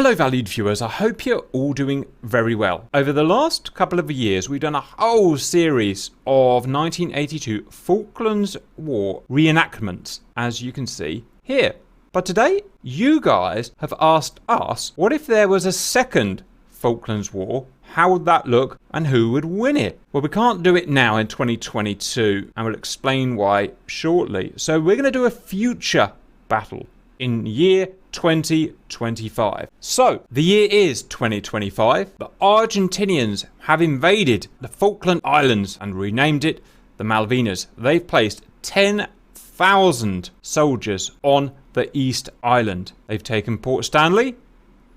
Hello valued viewers, I hope you're all doing very well. Over the last couple of years we've done a whole series of 1982 Falklands War reenactments, as you can see here. But today you guys have asked us, what if there was a second Falklands War? How would that look and who would win it? Well, we can't do it now in 2022 and we'll explain why shortly. So we're going to do a future battle in year 2025. So the year is 2025. The Argentinians have invaded the Falkland Islands and renamed it the Malvinas. They've placed 10,000 soldiers on the East Island. They've taken Port Stanley,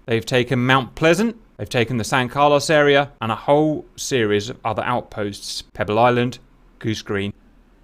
they've taken Mount Pleasant, they've taken the San Carlos area and a whole series of other outposts, Pebble Island, Goose Green,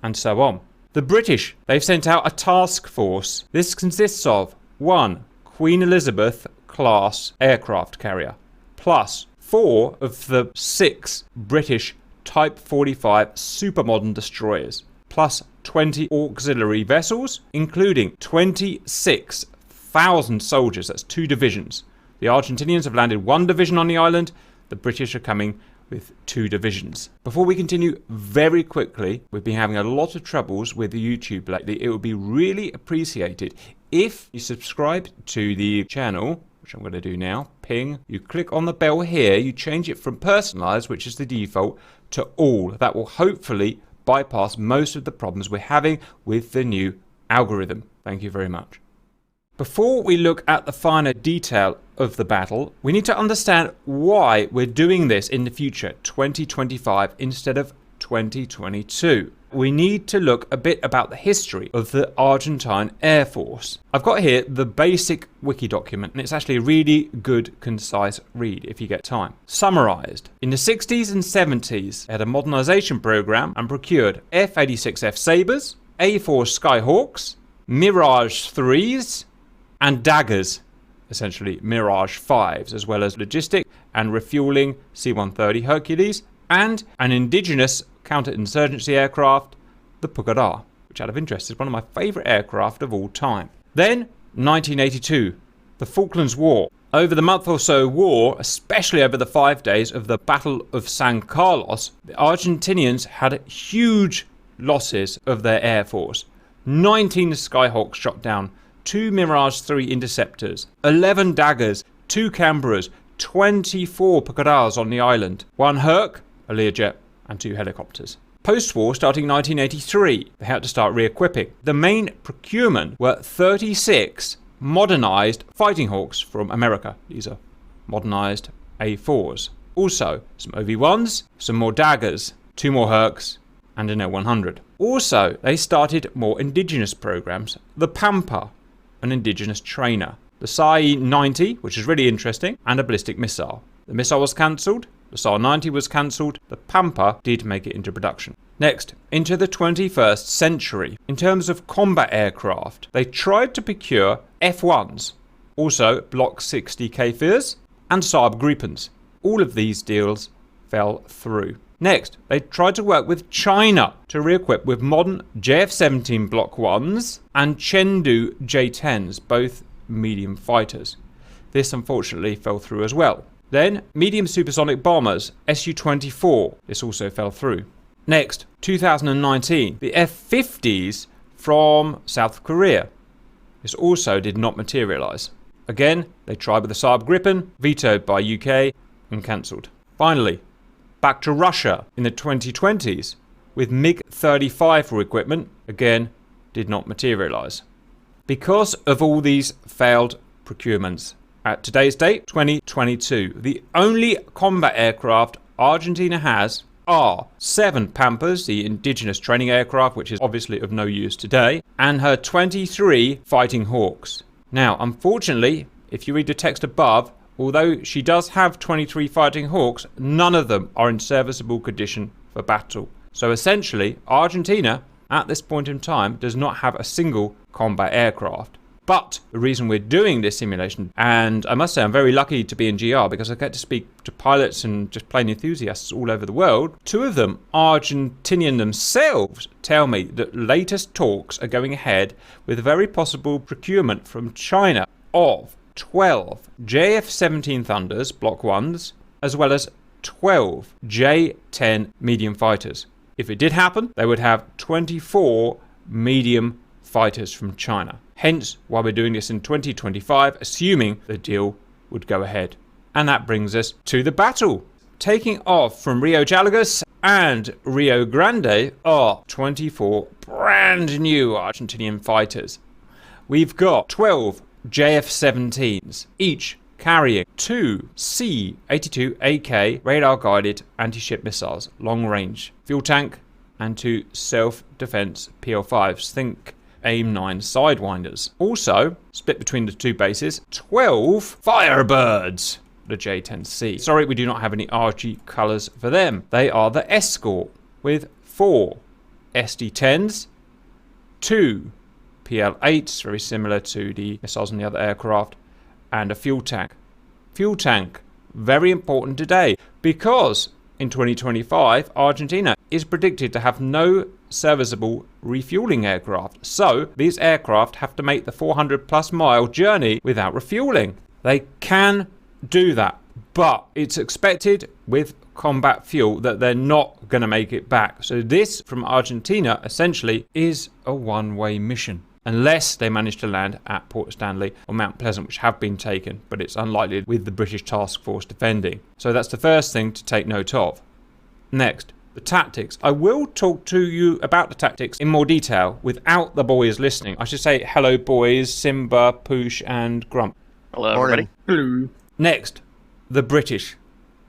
and so on. The British, they've sent out a task force. This consists of 1 Queen Elizabeth class aircraft carrier, plus 4 of the 6 British Type 45 supermodern destroyers, plus 20 auxiliary vessels, including 26,000 soldiers. That's 2 divisions. The Argentinians have landed 1 division on the island. The British are coming with 2 divisions. Before we continue, very quickly, we've been having a lot of troubles with the YouTube lately. It would be really appreciated if you subscribe to the channel, which I'm going to do now. Ping, you click on the bell here, you change it from personalized, which is the default, to all. That will hopefully bypass most of the problems we're having with the new algorithm. Thank you very much. Before we look at the finer detail of the battle, we need to understand why we're doing this in the future, 2025 instead of 2022. We need to look a bit about the history of the Argentine Air Force. I've got here the basic wiki document, and it's actually a really good, concise read if you get time. Summarized. In the 60s and 70s, they had a modernization program and procured F-86F Sabres, A-4 Skyhawks, Mirage 3s, and Daggers, essentially Mirage 5s, as well as logistic and refueling C-130 Hercules, and an indigenous counterinsurgency aircraft, the Pucará, which out of interest is one of my favourite aircraft of all time. Then, 1982, the Falklands War. Over the month or so war, especially over the 5 days of the Battle of San Carlos, the Argentinians had huge losses of their air force. 19 Skyhawks shot down, 2 Mirage 3 interceptors, 11 Daggers, 2 Canberras, 24 Pucarás on the island, 1 Herc, a Learjet, and 2 helicopters. Post-war, starting 1983, they had to start re-equipping. The main procurement were 36 modernised Fighting Hawks from America. These are modernised A4s. Also, some OV-1s, some more Daggers, 2 more Hercs, and an L-100. Also, they started more indigenous programs. The Pampa, an indigenous trainer. The Psi-90, which is really interesting, and a ballistic missile. The missile was cancelled. The Psi-90 was cancelled. The Pampa did make it into production. Next, into the 21st century. In terms of combat aircraft, they tried to procure F-1s, also Block 60 Kafirs, and Saab Gripens. All of these deals fell through. Next, they tried to work with China to re-equip with modern JF-17 Block 1s and Chengdu J-10s, both medium fighters. This unfortunately fell through as well. Then, medium supersonic bombers, Su-24. This also fell through. Next, 2019, the F-50s from South Korea. This also did not materialise. Again, they tried with the Saab Gripen, vetoed by UK, and cancelled. Finally, back to Russia in the 2020s with MiG-35 for equipment, again, did not materialise. Because of all these failed procurements, at today's date, 2022, the only combat aircraft Argentina has are 7 Pampas, the indigenous training aircraft, which is obviously of no use today, and her 23 Fighting Hawks. Now, unfortunately, if you read the text above, although she does have 23 Fighting Hawks, none of them are in serviceable condition for battle. So essentially, Argentina, at this point in time, does not have a single combat aircraft. But the reason we're doing this simulation, and I must say I'm very lucky to be in GR because I get to speak to pilots and just plane enthusiasts all over the world. 2 of them, Argentinian themselves, tell me that latest talks are going ahead with a very possible procurement from China of 12 JF-17 Thunders, Block 1s, as well as 12 J-10 medium fighters. If it did happen, they would have 24 medium fighters from China. Hence why we're doing this in 2025, assuming the deal would go ahead. And that brings us to the battle. Taking off from Rio Gallegos and Rio Grande are 24 brand new Argentinian fighters. We've got 12 JF-17s, each carrying 2 C-82AK radar-guided anti-ship missiles, long-range fuel tank, and 2 self-defense PL5s. Think AIM-9 Sidewinders. Also, split between the two bases, 12 Firebirds, the J-10C. Sorry, we do not have any RG colours for them. They are the escort, with 4 SD-10s, 2 PL-8s, very similar to the missiles on the other aircraft, and a fuel tank. Fuel tank, very important today, because in 2025, Argentina is predicted to have no serviceable refueling aircraft. So these aircraft have to make the 400+ mile journey without refueling. They can do that, but it's expected with combat fuel that they're not going to make it back. So this, from Argentina, essentially is a one-way mission. Unless they manage to land at Port Stanley or Mount Pleasant, which have been taken, but it's unlikely with the British task force defending. So that's the first thing to take note of. Next, the tactics. I will talk to you about the tactics in more detail without the boys listening. I should say hello boys, Simba, Poosh and Grump. Hello everybody. Hello. Next, the British.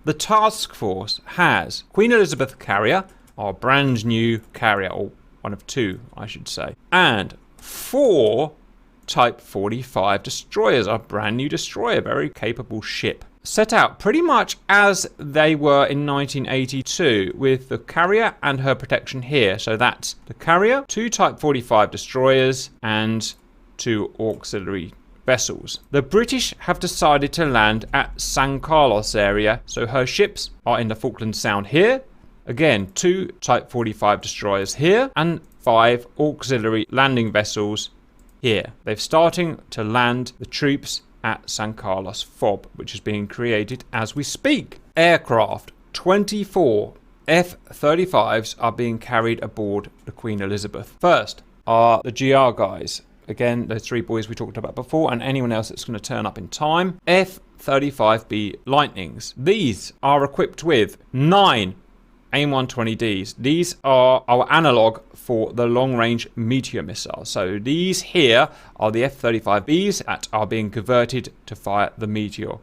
The task force has Queen Elizabeth carrier, our brand new carrier, or one of two I should say, and 4 Type 45 destroyers, a brand new destroyer, very capable ship. Set out pretty much as they were in 1982, with the carrier and her protection here. So that's the carrier, 2 Type 45 destroyers, and 2 auxiliary vessels. The British have decided to land at San Carlos area, so her ships are in the Falklands Sound here. Again, 2 Type 45 destroyers here, and 5 auxiliary landing vessels here. They're starting to land the troops at San Carlos FOB, which is being created as we speak. Aircraft, 24 F-35s are being carried aboard the Queen Elizabeth. First are the GR guys. Again, those 3 boys we talked about before, and anyone else that's going to turn up in time. F-35B Lightnings. These are equipped with 9 AIM-120Ds. These are our analog for the long-range Meteor missile. So these here are the F-35Bs that are being converted to fire the Meteor.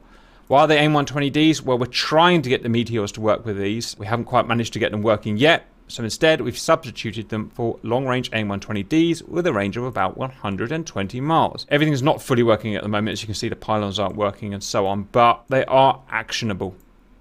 While the AIM-120Ds, well, we're trying to get the Meteors to work with these. We haven't quite managed to get them working yet. So instead, we've substituted them for long-range AIM-120Ds with a range of about 120 miles. Everything's not fully working at the moment. As you can see, the pylons aren't working and so on, but they are actionable.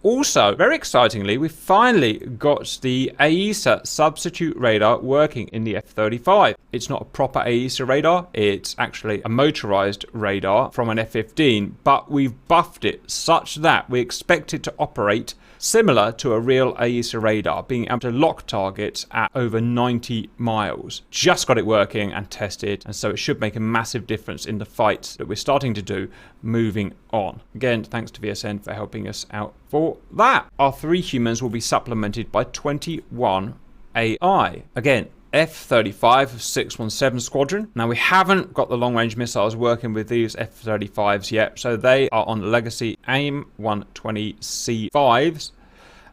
Also, very excitingly, we finally got the AESA substitute radar working in the F-35. It's not a proper AESA radar, it's actually a motorized radar from an F-15, but we've buffed it such that we expect it to operate similar to a real AESA radar, being able to lock targets at over 90 miles. Just got it working and tested, and so it should make a massive difference in the fights that we're starting to do moving on. Again, thanks to VSN for helping us out for that. Our 3 humans will be supplemented by 21 AI. Again, F-35 617 Squadron. Now, we haven't got the long-range missiles working with these F-35s yet, so they are on legacy AIM-120C5s,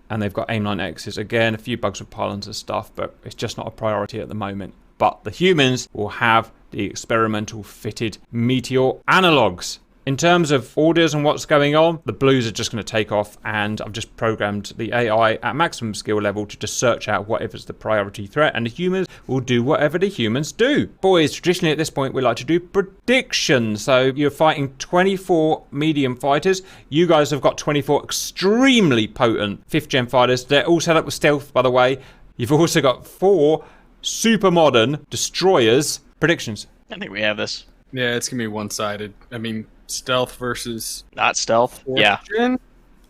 and they've got AIM-9Xs. Again, a few bugs with pylons and stuff, but it's just not a priority at the moment. But the humans will have the experimental fitted Meteor analogs. In terms of orders and what's going on, the blues are just going to take off, and I've just programmed the AI at maximum skill level to just search out whatever's the priority threat, and the humans will do whatever the humans do. Boys, traditionally at this point we like to do predictions. So you're fighting 24 medium fighters. You guys have got 24 extremely potent 5th gen fighters. They're all set up with stealth, by the way. You've also got 4 super modern destroyers. Predictions. I think we have this. Yeah, it's going to be one-sided. I mean, stealth versus... Not stealth. Yeah. Gen?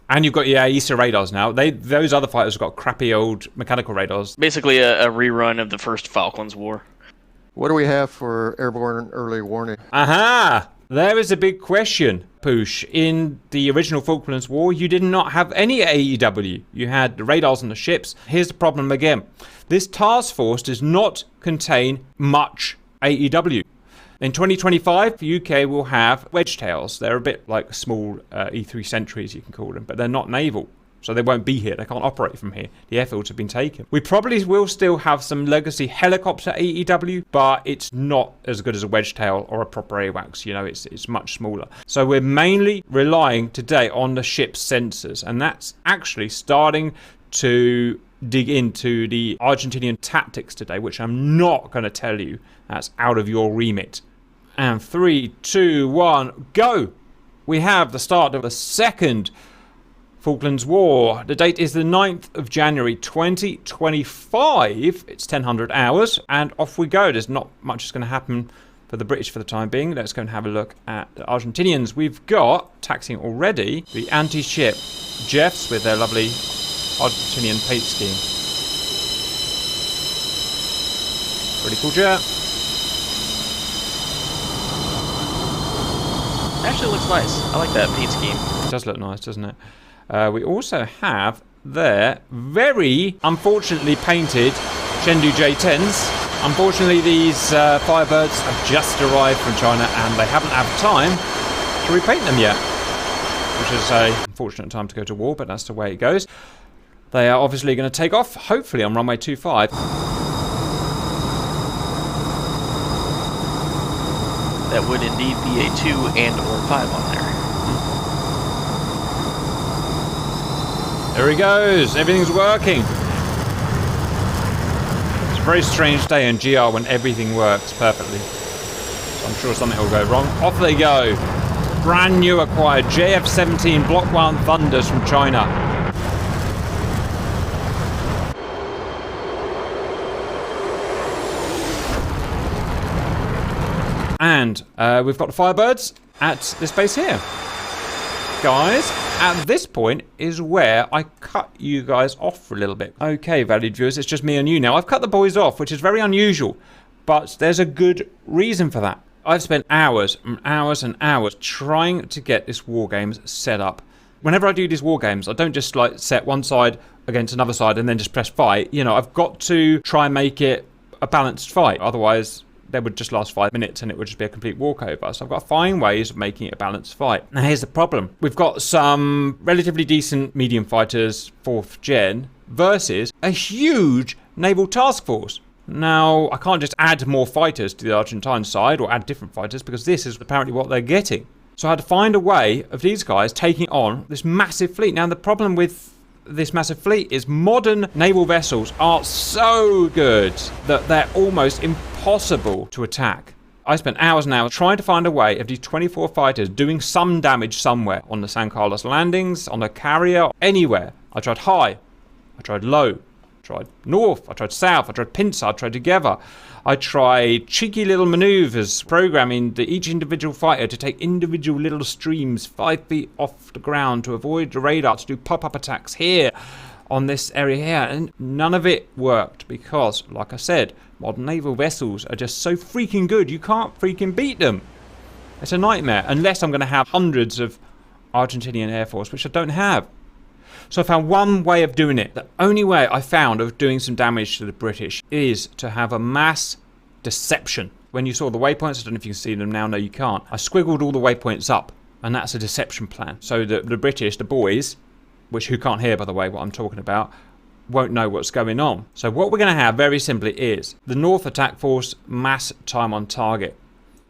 And you've got your AESA radars now. Those other fighters have got crappy old mechanical radars. Basically a rerun of the first Falklands War. What do we have for airborne early warning? Aha! There is a big question, Poosh. In the original Falklands War, you did not have any AEW. You had the radars on the ships. Here's the problem again. This task force does not contain much AEW. In 2025, the UK will have wedge-tails. They're a bit like small E3 sentries, you can call them, but they're not naval. So they won't be here. They can't operate from here. The airfields have been taken. We probably will still have some legacy helicopter AEW, but it's not as good as a wedge-tail or a proper AWACS. You know, it's much smaller. So we're mainly relying today on the ship's sensors, and that's actually starting to dig into the Argentinian Tactics today, which I'm not going to tell you. That's out of your remit. And 3, 2, 1, go! We have the start of the second Falklands War. The date is the 9th of January 2025. It's 1000 hours, and off we go. There's not much that's going to happen for the British for the time being. Let's go and have a look at the Argentinians. We've got, taxing already, the anti-ship Jeffs with their lovely Argentinian paint scheme. Pretty cool jet. Actually looks nice. I like that paint scheme. It does look nice, doesn't it? We also have their very unfortunately painted Chengdu J10s. Unfortunately, these Firebirds have just arrived from China and they haven't had time to repaint them yet, which is a unfortunate time to go to war, but that's the way it goes. They are obviously going to take off, hopefully on runway 25. That would indeed be a 2 and or 5 on there. There he goes. Everything's working. It's a very strange day in GR when everything works perfectly. So I'm sure something will go wrong. Off they go. Brand new acquired JF-17 Block 1 Thunders from China. And we've got the Firebirds at this base here. Guys, at this point is where I cut you guys off for a little bit. Okay, valued viewers, it's just me and you now. I've cut the boys off, which is very unusual, but there's a good reason for that. I've spent hours and hours and hours trying to get this WarGames set up. Whenever I do these WarGames, I don't just like set one side against another side and then just press fight. You know, I've got to try and make it a balanced fight. Otherwise, they would just last 5 minutes and it would just be a complete walkover. So I've got to find ways of making it a balanced fight. Now here's the problem. We've got some relatively decent medium fighters, 4th gen, versus a huge naval task force. Now, I can't just add more fighters to the Argentine side or add different fighters because this is apparently what they're getting. So I had to find a way of these guys taking on this massive fleet. Now the problem with this massive fleet is modern naval vessels are so good that they're almost impossible to attack. I spent hours and hours trying to find a way of these 24 fighters doing some damage somewhere on the San Carlos landings, on a carrier, anywhere. I tried high, I tried low, I tried north, I tried south, I tried pincer, I tried together. I tried cheeky little maneuvers, programming each individual fighter to take individual little streams 5 feet off the ground to avoid the radar, to do pop-up attacks here on this area here, and none of it worked because, like I said, modern naval vessels are just so freaking good, you can't freaking beat them. It's a nightmare, unless I'm going to have hundreds of Argentinian Air Force, which I don't have. So I found one way of doing it. The only way I found of doing some damage to the British is to have a mass deception. When you saw the waypoints, I don't know if you can see them now, no you can't. I squiggled all the waypoints up, and that's a deception plan. So that the British, the boys, who can't hear by the way what I'm talking about, won't know what's going on. So what we're going to have very simply is the North Attack Force mass time on target.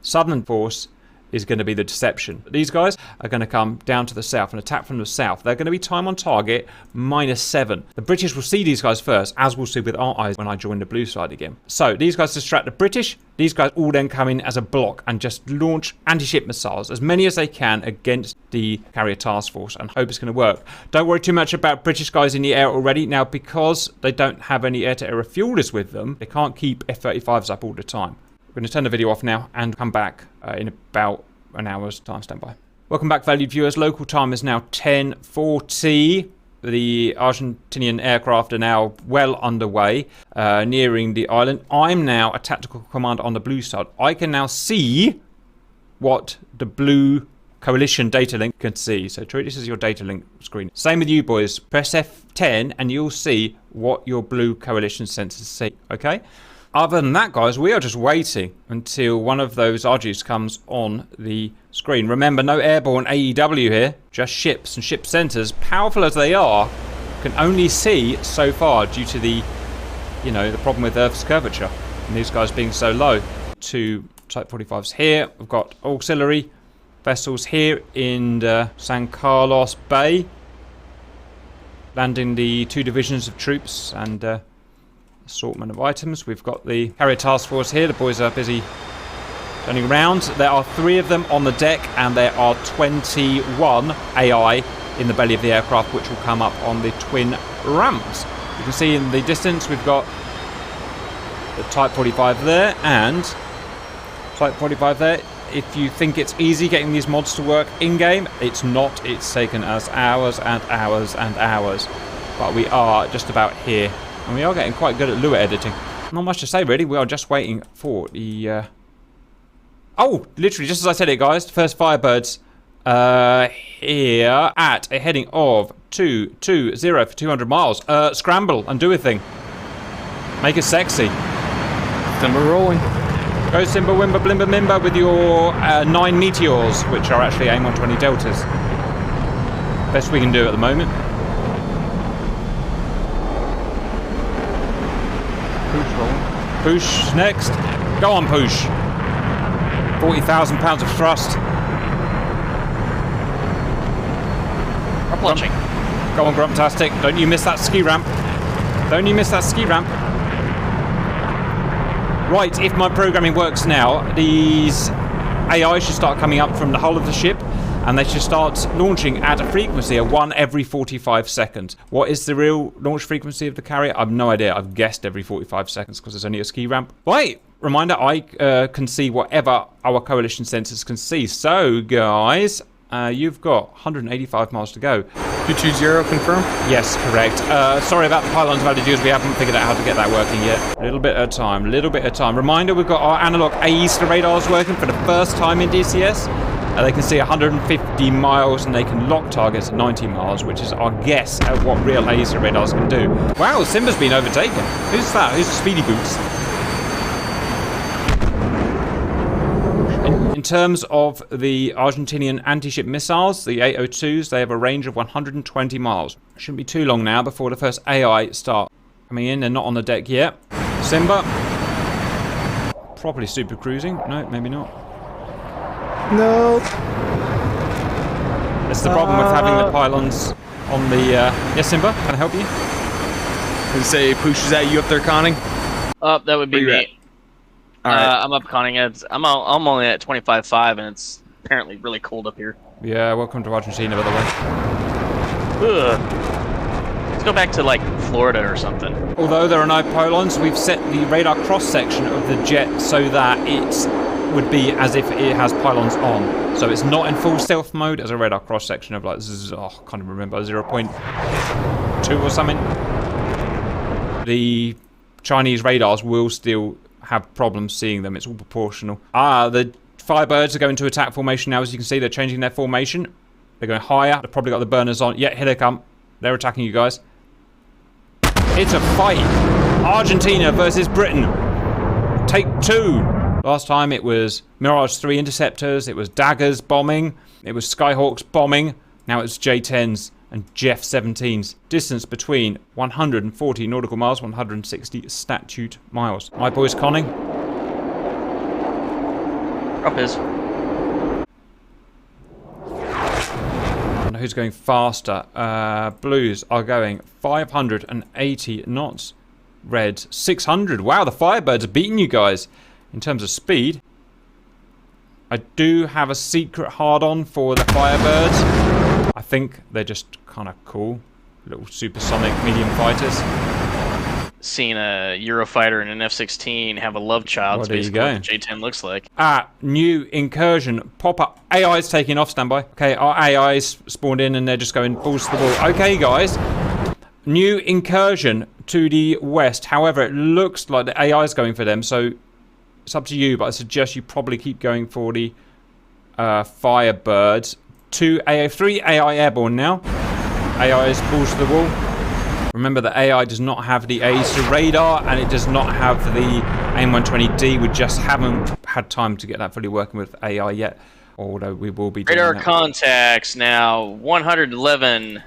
Southern Force is going to be the deception. These guys are going to come down to the south and attack from the south. They're going to be time on target -7. The British will see these guys first, as we'll see with our eyes when I join the blue side again. So these guys distract the British. These guys all then come in as a block and just launch anti-ship missiles, as many as they can, against the carrier task force, and hope it's going to work. Don't worry too much about British guys in the air already. Now, because they don't have any air-to-air refuelers with them, they can't keep F-35s up all the time. We're going to turn the video off now and come back in about an hour's time. Stand by. Welcome back, valued viewers. Local time is now 10:40. The Argentinian aircraft are now well underway, nearing the island. I'm now a tactical commander on the blue side. I can now see what the blue coalition data link can see. So Troy, this is your data link screen. Same with you boys. Press F10 and you'll see what your blue coalition sensors see. Okay? Other than that, guys, we are just waiting until one of those RGs comes on the screen. Remember, no airborne AEW here, just ships and ship sensors, powerful as they are, can only see so far due to the, you know, the problem with Earth's curvature and these guys being so low. 2 Type 45s here. We've got auxiliary vessels here in San Carlos Bay, landing the 2 divisions of troops and assortment of items. We've got the carrier task force here. The boys are busy turning around. There are 3 of them on the deck, and there are 21 AI in the belly of the aircraft, which will come up on the twin ramps. You can see in the distance we've got the Type 45 there and Type 45 there. If you think it's easy getting these mods to work in-game, it's not. It's taken us hours and hours and hours. But we are just about here. And we are getting quite good at Lua editing. Not much to say, really. We are just waiting for the... Oh! Literally, just as I said it, guys. The first Firebirds here at a heading of 220 for 200 miles. Scramble and do a thing. Make it sexy. Simba rolling. Go Simba Wimba Blimba Mimba with your 9 meteors, which are actually AIM-120 Deltas. Best we can do at the moment. Push next. Go on, push. 40,000 pounds of thrust. We're plunging. Go on, Grumptastic. Don't you miss that ski ramp. Don't you miss that ski ramp. Right, if my programming works now, these AI should start coming up from the hull of the ship, and they should start launching at a frequency of 1 every 45 seconds. What is the real launch frequency of the carrier? I've no idea. I've guessed every 45 seconds because there's only a ski ramp. Wait, reminder, I can see whatever our coalition sensors can see. So, guys, you've got 185 miles to go. 220 confirm? Yes, correct. Sorry about the pylons values. We haven't figured out how to get that working yet. A little bit at a time, little bit at a time. Reminder, we've got our analog AESA radars working for the first time in DCS. They can see 150 miles and they can lock targets at 90 miles, which is our guess at what real AESA radars can do. Wow, Simba's been overtaken. Who's that? Who's Speedy Boots? In terms of the Argentinian anti-ship missiles, the 802s, they have a range of 120 miles. Shouldn't be too long now before the first AI start coming in. They're not on the deck yet. Simba. Probably super cruising. No, maybe not. No. That's the problem with having the pylons on the... Yes, Simba? Can I help you? And say, pushes at you up there, conning? That would be Where you me. Alright. I'm up conning it. I'm only at 25.5, and it's apparently really cold up here. Yeah, welcome to Argentina, by the way. Ugh. Let's go back to, like, Florida or something. Although there are no pylons, we've set the radar cross-section of the jet so that it would be as if it has pylons on. So it's not in full stealth mode as a radar cross-section of, like, I can't even remember, 0.2 or something. The Chinese radars will still have problems seeing them. It's all proportional. The Firebirds are going to attack formation now. As you can see, they're changing their formation. They're going higher. They've probably got the burners on. Yeah, here they come. They're attacking you guys. It's a fight. Argentina versus Britain. Take 2. Last time it was Mirage 3 interceptors. It was Daggers bombing. It was Skyhawks bombing. Now it's J-10s and Jeff 17s. Distance between 140 nautical miles, 160 statute miles. My boys conning. Drop is. I don't know who's going faster. Blues are going 580 knots. Reds 600. Wow, the Firebirds are beating you guys in terms of speed. I do have a secret hard-on for the Firebirds. I think they're just kind of cool. Little supersonic medium fighters. Seen a Eurofighter and an F-16 have a love child. Well, It's basically what the J-10 looks like. New incursion. Pop-up. AI's taking off. Standby. Okay, our AI's spawned in and they're just going balls to the wall. Okay, guys. New incursion to the west. However, it looks like the AI's going for them, so it's up to you, but I suggest you probably keep going for the Firebirds, 3 AI airborne now. AI is balls to the wall. Remember that AI does not have the AESA radar, and it does not have the AIM-120D. We just haven't had time to get that fully working with AI yet, although we will be doing Radar that. contacts now 111,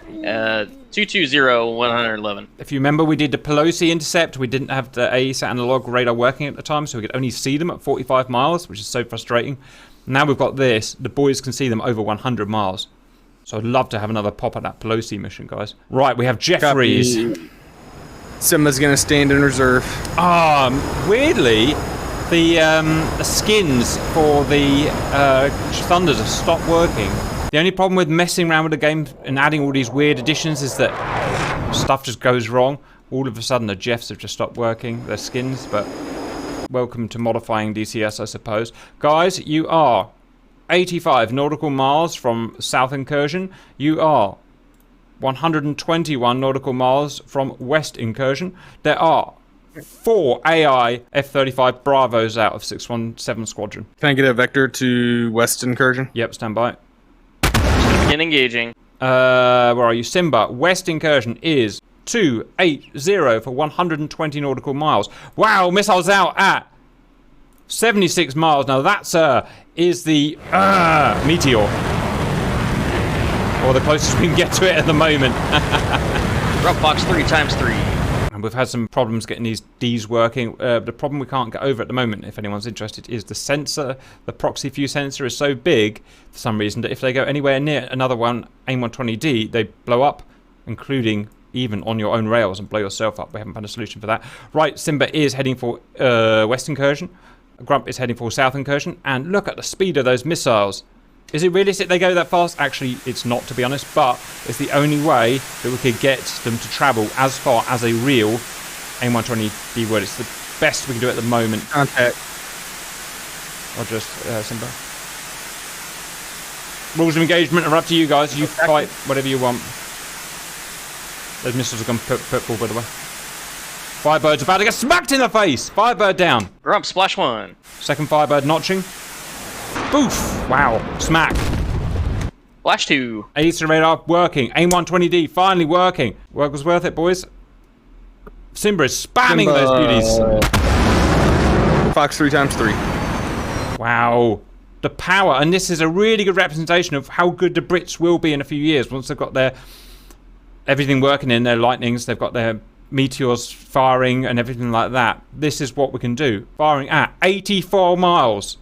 220-111. If you remember, we did the Pelosi intercept. We didn't have the AESA analog radar working at the time, so we could only see them at 45 miles, which is so frustrating. Now we've got this. The boys can see them over 100 miles. So I'd love to have another pop at that Pelosi mission, guys. Right, we have Jeffries. Simba's gonna stand in reserve. Weirdly, the skins for the Thunders have stopped working. The only problem with messing around with the game and adding all these weird additions is that stuff just goes wrong. All of a sudden, the Jeffs have just stopped working, their skins, but welcome to modifying DCS, I suppose. Guys, you are 85 nautical miles from South Incursion. You are 121 nautical miles from West Incursion. There are 4 AI F-35 Bravos out of 617 Squadron. Can I get a vector to West Incursion? Yep, stand by. Begin engaging. Where are you? Simba. West Incursion is 280 for 120 nautical miles. Wow, missiles out at 76 miles. Now that, sir, is the Meteor. Or the closest we can get to it at the moment. Dropbox 3x3. And we've had some problems getting these Ds working. The problem we can't get over at the moment, if anyone's interested, is the sensor. The proxy view sensor is so big, for some reason, that if they go anywhere near another one, AIM-120D, they blow up, including even on your own rails, and blow yourself up. We haven't found a solution for that. Right, Simba is heading for West Incursion. Grump is heading for South Incursion. And look at the speed of those missiles. Is it realistic they go that fast? Actually, it's not, to be honest, but it's the only way that we could get them to travel as far as a real AIM-120D would. It's the best we can do at the moment. Contact. Or just Simba. Rules of engagement are up to you guys. You fight whatever you want. Those missiles have gone purple, by the way. Firebird's about to get smacked in the face. Firebird down. Grump, splash 1. Second Firebird notching. Boof! Wow. Smack. Flash 2. AESA radar working. AIM-120D finally working. Work was worth it, boys. Simba is spamming those beauties. Fox 3x3. Wow. The power. And this is a really good representation of how good the Brits will be in a few years once they've got their everything working in their lightnings. They've got their meteors firing and everything like that. This is what we can do. Firing at 84 miles.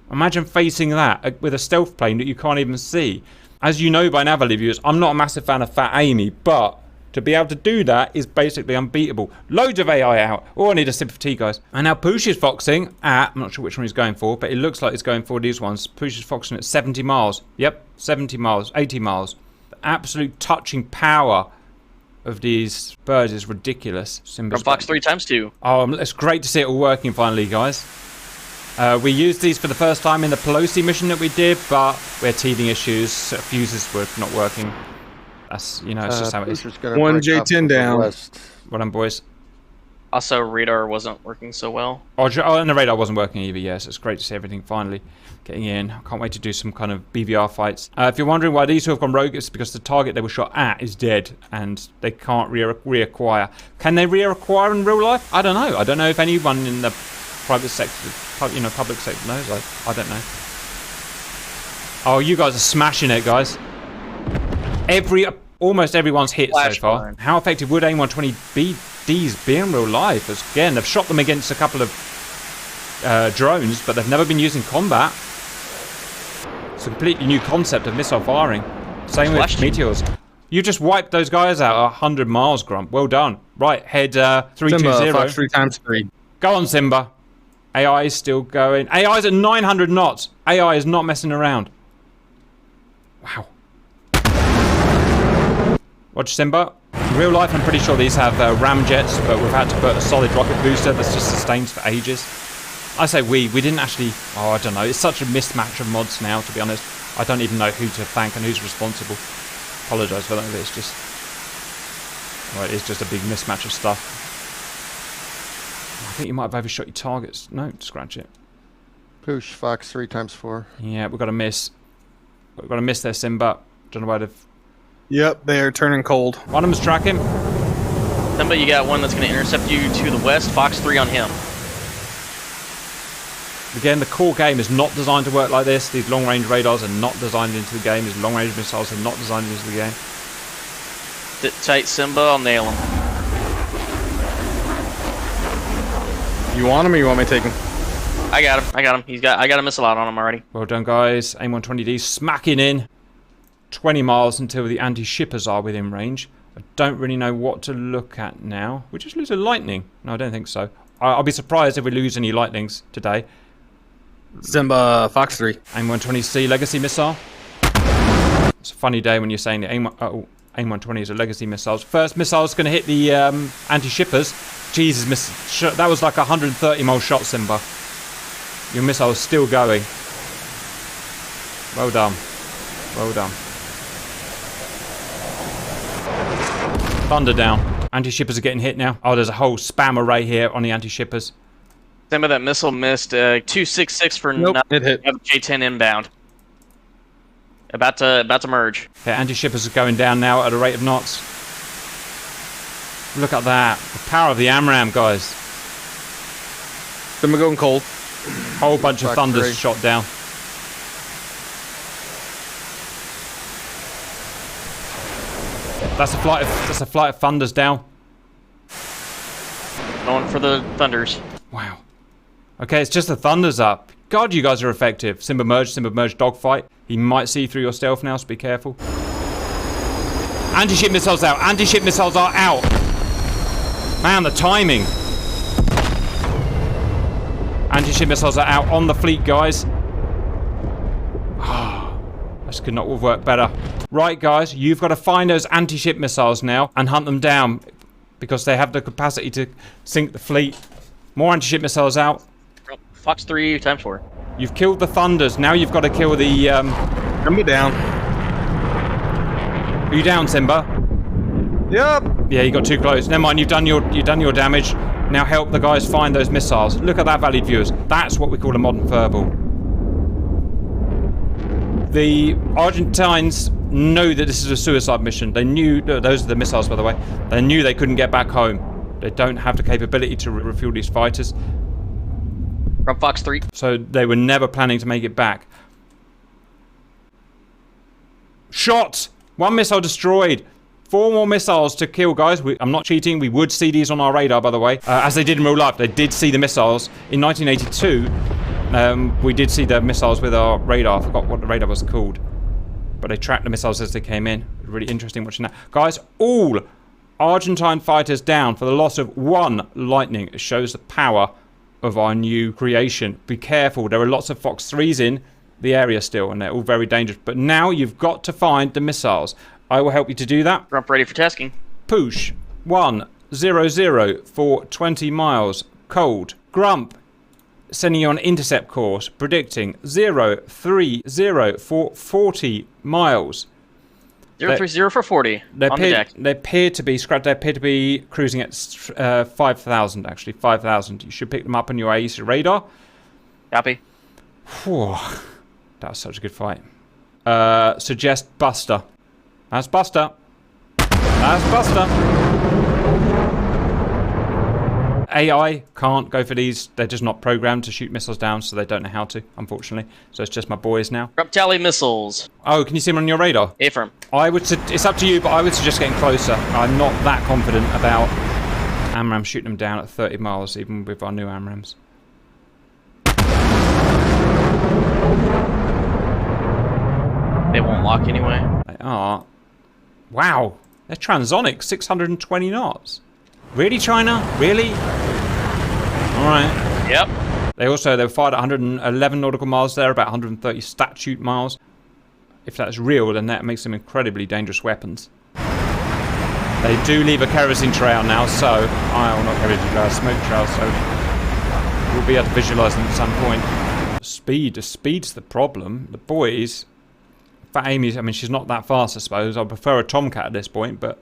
Imagine facing that with a stealth plane that you can't even see. As you know by now, value viewers, I'm not a massive fan of Fat Amy, but to be able to do that is basically unbeatable. Loads of AI out. Oh, I need a sip of tea, guys. And now Poosh is foxing at, I'm not sure which one he's going for, but it looks like he's going for these ones. Poosh is foxing at 70 miles. Yep, 70 miles, 80 miles. The absolute touching power of these birds is ridiculous. Dropbox 3x2. Oh, it's great to see it all working finally, guys. We used these for the first time in the Pelosi mission that we did, but we had teething issues. Fuses were not working. That's, you know, it's just how it is. One J10 down. Well done, boys. Also, radar wasn't working so well. Oh, and the radar wasn't working either, yes. It's great to see everything finally getting in. I can't wait to do some kind of BVR fights. If you're wondering why these two have gone rogue, it's because the target they were shot at is dead, and they can't reacquire. Can they reacquire in real life? I don't know. I don't know if anyone in the private sector, you know, public sector knows. I don't know. Oh, you guys are smashing it, guys. Almost everyone's hit so far. Fine. How effective would AIM-120Ds be in real life? As, again, they've shot them against a couple of drones, but they've never been used in combat. It's a completely new concept of missile firing. Same with meteors. You just wiped those guys out 100 miles, Grump. Well done. Right, head 320. Fox 3x3. Go on, Simba. AI is still going. AI is at 900 knots. AI is not messing around. Wow. Watch Simba. In real life, I'm pretty sure these have ramjets, but we've had to put a solid rocket booster that's just sustained for ages. I say we didn't actually. Oh, I don't know. It's such a mismatch of mods now, to be honest. I don't even know who to thank and who's responsible. Apologise for that, but it's just. Well, it is just a big mismatch of stuff. I think you might have overshot your targets. No, scratch it. Push Fox 3 times 4. Yeah, we've got to miss. We've got to miss there, Simba. Don't know why they've... Yep, they are turning cold. One of them's tracking. Simba, you got one that's going to intercept you to the west. Fox 3 on him. Again, the core game is not designed to work like this. These long-range radars are not designed into the game. These long-range missiles are not designed into the game. Sit tight, Simba. I'll nail him. You want him or you want me to take him? I got him. I got him. I got a missile out on him already. Well done, guys. AIM-120D smacking in. 20 miles until the anti-shippers are within range. I don't really know what to look at now. We just lose a lightning. No, I don't think so. I'll be surprised if we lose any lightnings today. Simba, Fox 3. AIM-120C legacy missile. It's a funny day when you're saying that AIM-120 is a legacy missile. First missile's going to hit the anti-shippers. Jesus, that was like a 130-mile shot, Simba. Your missile is still going. Well done. Well done. Thunder down. Anti-shippers are getting hit now. Oh, there's a whole spam array here on the anti-shippers. Simba, that missile missed 266 for Nope, it hit. J10 inbound. About to merge. Okay, anti-shippers are going down now at a rate of knots. Look at that. The power of the AMRAAM, guys. Simba going cold. Whole bunch of thunders 3. shot down. That's a flight of thunders down. Going for the thunders. Wow. Okay, it's just the thunders up. God, you guys are effective. Simba merge dogfight. He might see through your stealth now, so be careful. Anti-ship missiles out. Anti-ship missiles are out. Man, the timing. Anti-ship missiles are out on the fleet, guys. This could not have worked better. Right, guys, you've got to find those anti-ship missiles now and hunt them down because they have the capacity to sink the fleet. More anti-ship missiles out. Fox 3 times 4. You've killed the thunders. Now you've got to kill the... Simba down. Are you down, Simba? Yep. Yeah, you got too close. Never mind, you've done your damage. Now help the guys find those missiles. Look at that, valued viewers. That's what we call a modern furball. The Argentines know that this is a suicide mission. They knew... Those are the missiles, by the way. They knew they couldn't get back home. They don't have the capability to refuel these fighters. From Fox 3. So they were never planning to make it back. Shot! One missile destroyed. 4 more missiles to kill, guys. I'm not cheating. We would see these on our radar, by the way. As they did in real life. They did see the missiles. In 1982, we did see the missiles with our radar. I forgot what the radar was called. But they tracked the missiles as they came in. Really interesting watching that. Guys, all Argentine fighters down for the loss of 1 lightning. It shows the power of our new creation. Be careful. There are lots of Fox 3s in the area still, and they're all very dangerous. But now you've got to find the missiles. I will help you to do that. Grump ready for tasking. Push 100 for 20 miles. Cold. Grump sending you on intercept course, predicting 030 for 40 miles. 030 for 40 on the deck. They appear to be cruising at 5,000, actually. 5,000. You should pick them up on your AESA radar. Copy. Whew. That was such a good fight. Suggest Buster. That's Buster. That's Buster. AI can't go for these. They're just not programmed to shoot missiles down, so they don't know how to, unfortunately. So it's just my boys now. Grump tally missiles. Oh, can you see them on your radar? A-firm. It's up to you, but I would suggest getting closer. I'm not that confident about AMRAAM shooting them down at 30 miles, even with our new AMRAAMs. They won't lock anyway. They are. Wow. They're transonic, 620 knots. Really, China? Really? Alright. Yep. They were fired at 111 nautical miles there, about 130 statute miles. If that's real, then that makes them incredibly dangerous weapons. They do leave a kerosene trail now, so... Oh, not kerosene trail, smoke trail, so... We'll be able to visualise them at some point. Speed's the problem. The boys... In fact, Amy, I mean, she's not that fast, I suppose. I prefer a Tomcat at this point, but...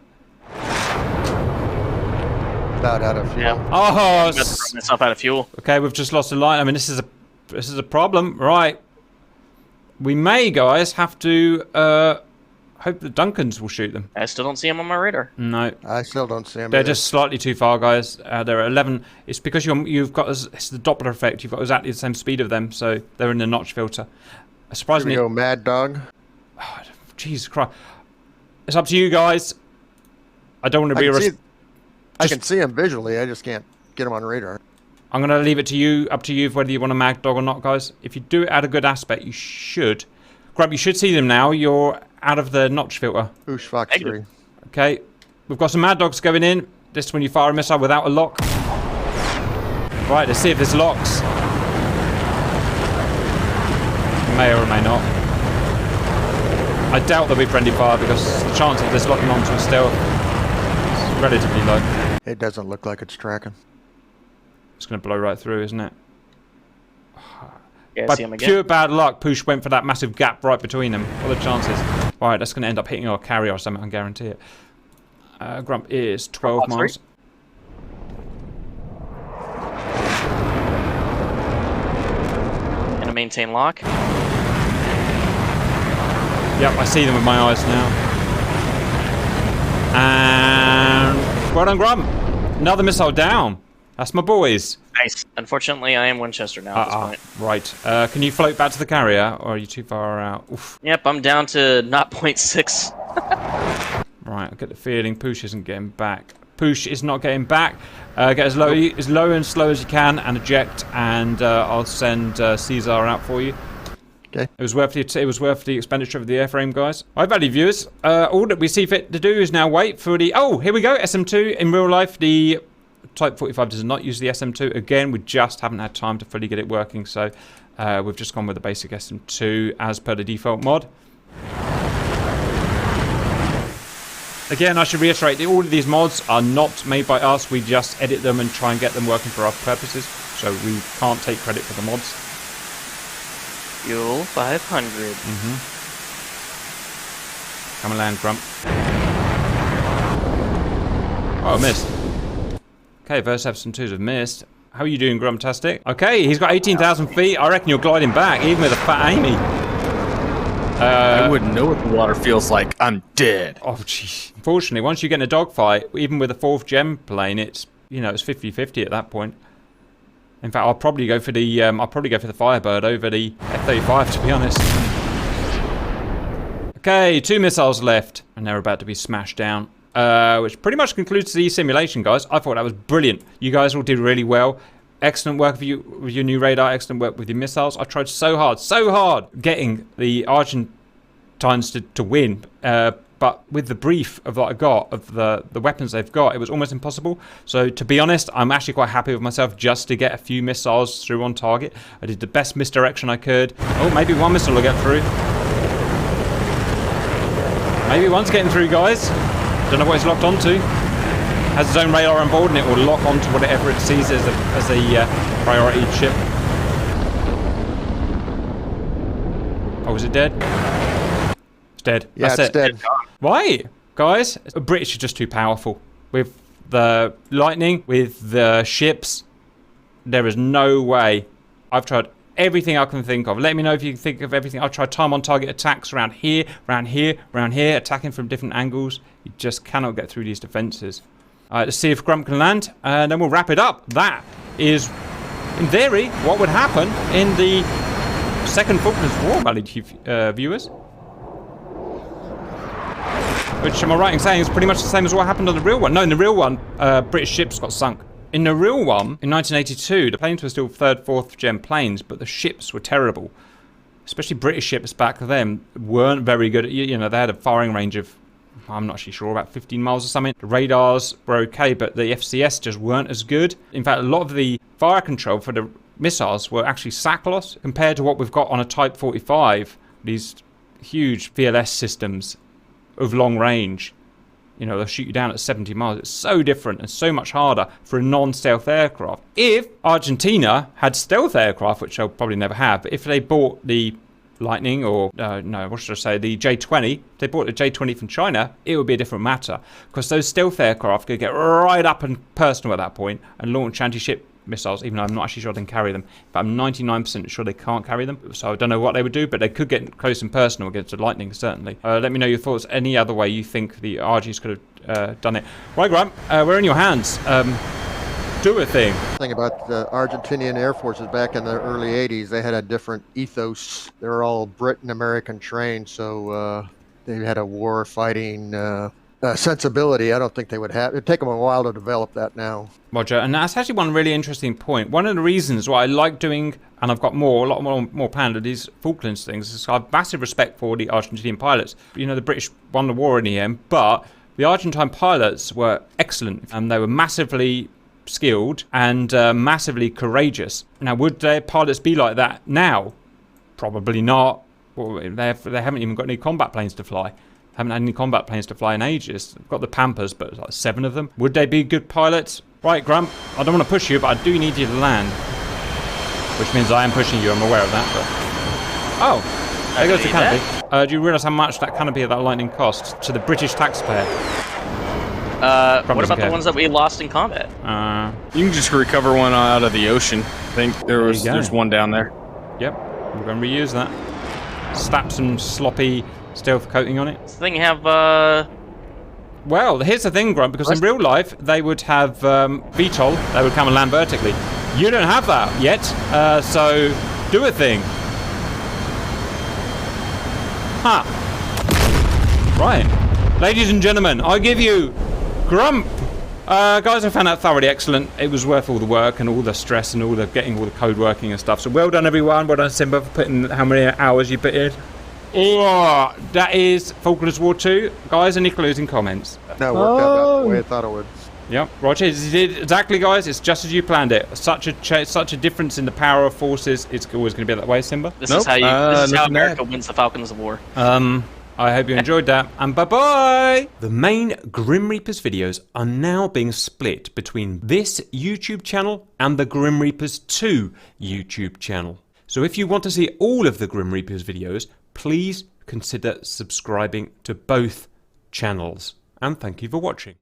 About out of fuel. Yeah. Oh! Myself out of fuel. Okay, we've just lost a line. I mean, this is This is a problem. Right. We may, guys, have to hope the Duncans will shoot them. I still don't see him on my radar. No. I still don't see him. They're either. just slightly too far, guys. They're at 11. It's because you've got... It's the Doppler effect. You've got exactly the same speed of them, so they're in the notch filter. Should we Surprisingly... go Mad Dog? Oh, Jesus Christ. It's up to you guys. I don't want to be I can see him visually. I just can't get him on radar. I'm going to leave it to you, up to you, whether you want a Mad Dog or not, guys. If you do it at a good aspect, you should. Grub, you should see them now. You're out of the notch filter. Boosh Fox 3. Okay. We've got some Mad Dogs going in. This is when you fire a missile without a lock. Right, let's see if there's locks. May or may not. I doubt there'll be friendly fire because the chance of this locking onto a stealth is relatively low. It doesn't look like it's tracking. It's going to blow right through, isn't it? Yeah, By see him again. pure bad luck, Poosh went for that massive gap right between them. What are the chances? Alright, that's going to end up hitting our carrier or something, I guarantee it. Grump is 12 miles. Gonna maintain lock. Yep, I see them with my eyes now. And... well done, Grump. Another missile down. That's my boys. Nice. Unfortunately, I am Winchester now at this point. Right. Can you float back to the carrier, or are you too far out? Oof. Yep, I'm down to 0.6. Right, I get the feeling Poosh isn't getting back. Poosh is not getting back. Get as low and slow as you can and eject, and I'll send Caesar out for you. Okay. It was worth the expenditure of the airframe, guys. Hi, value viewers. All that we see fit to do is now wait for the... oh, here we go. SM2. In real life, the Type 45 does not use the SM2. Again, we just haven't had time to fully get it working, so we've just gone with the basic SM2 as per the default mod. Again, I should reiterate that all of these mods are not made by us. We just edit them and try and get them working for our purposes, so we can't take credit for the mods. Fuel 500. Come and land, Grump. Oh, I missed. Okay, first SM2s have missed. How are you doing, Grumptastic? Okay, he's got 18,000 feet. I reckon you're gliding back, even with a fat Amy. I wouldn't know what the water feels like. I'm dead. Oh, jeez. Unfortunately, once you get in a dogfight, even with a 4th gem plane, it's, you know, it's 50-50 at that point. In fact, I'll probably go for the Firebird over the F-35, to be honest. Okay, 2 missiles left, and they're about to be smashed down. Which pretty much concludes the simulation, guys. I thought that was brilliant. You guys all did really well. Excellent work with your new radar. Excellent work with your missiles. I tried so hard getting the Argentines to win. But with the brief of what I got, of the weapons they've got, it was almost impossible. So to be honest, I'm actually quite happy with myself just to get a few missiles through on target. I did the best misdirection I could. Oh, maybe one missile will get through. Maybe one's getting through, guys. Don't know what it's locked onto. Has its own radar on board and it will lock onto whatever it sees as a priority ship. Oh, is it dead? It's dead. Yeah, That's it's dead. Why? Guys, the British are just too powerful. With the lightning, with the ships, there is no way. I've tried everything I can think of. Let me know if you can think of everything. I've tried time on target attacks around here, attacking from different angles. You just cannot get through these defenses. Alright, let's see if Grump can land, and then we'll wrap it up. That is, in theory, what would happen in the second Falklands War, valued viewers. Which, am I right in saying, is pretty much the same as what happened on the real one? No, in the real one, British ships got sunk. In the real one, in 1982, the planes were still 3rd, 4th gen planes, but the ships were terrible. Especially British ships back then weren't very good. You know, they had a firing range of, I'm not actually sure, about 15 miles or something. The radars were okay, but the FCS just weren't as good. In fact, a lot of the fire control for the missiles were actually SACLOS compared to what we've got on a Type 45. These huge VLS systems of long range. You know, they'll shoot you down at 70 miles. It's so different and so much harder for a non-stealth aircraft. If Argentina had stealth aircraft, which they'll probably never have, but if they bought the Lightning or, no, what should I say, the J-20, if they bought the J-20 from China, it would be a different matter. Because those stealth aircraft could get right up and personal at that point and launch anti-ship missiles, even though I'm not actually sure they can carry them. But I'm 99% sure they can't carry them. So I don't know what they would do, but they could get close and personal against the lightning, certainly. Let me know your thoughts. Any other way you think the RGs could have done it. Right, Grump, we're in your hands. Do a thing. The thing about the Argentinian Air Forces back in the early 80s, they had a different ethos. They were all Britain American trained, so they had a war fighting sensibility. I don't think they would have. It'd take them a while to develop that now. Roger, and that's actually one really interesting point. One of the reasons why I like doing, and I've got a lot more planned of these Falklands things, is I have massive respect for the Argentinian pilots. You know, the British won the war in the end, but the Argentine pilots were excellent, and they were massively skilled and massively courageous. Now, would their pilots be like that now? Probably not. Well, they haven't even got any combat planes to fly. Haven't had any combat planes to fly in ages. They've got the Pampers, but like 7 of them. Would they be good pilots? Right, Grump, I don't want to push you, but I do need you to land. Which means I am pushing you, I'm aware of that. But... oh, there goes the canopy. Do you realise how much that canopy of that lightning costs to the British taxpayer? What about the ones that we lost in combat? You can just recover one out of the ocean. I think there's one down there. Yep, we're going to reuse that. Slap some sloppy stealth coating on it. Does the thing have, Well, here's the thing, Grunt, because in real life, they would have VTOL, they would come and land vertically. You don't have that yet, so do a thing. Huh. Right. Ladies and gentlemen, I give you Grump. Guys, I found that thoroughly excellent. It was worth all the work and all the stress and all the getting all the code working and stuff. So well done, everyone. Well done, Simba, for putting how many hours you put in. Oh, that is Falklands War 2. Guys, any closing comments? No, it worked out the way I thought it would. Yep, Roger, exactly, guys. It's just as you planned it. Such a difference in the power of forces. It's always going to be that way, Simba. This is how America wins the Falklands War. I hope you enjoyed that, and bye-bye! The main Grim Reapers videos are now being split between this YouTube channel and the Grim Reapers 2 YouTube channel. So if you want to see all of the Grim Reapers videos, please consider subscribing to both channels. And thank you for watching.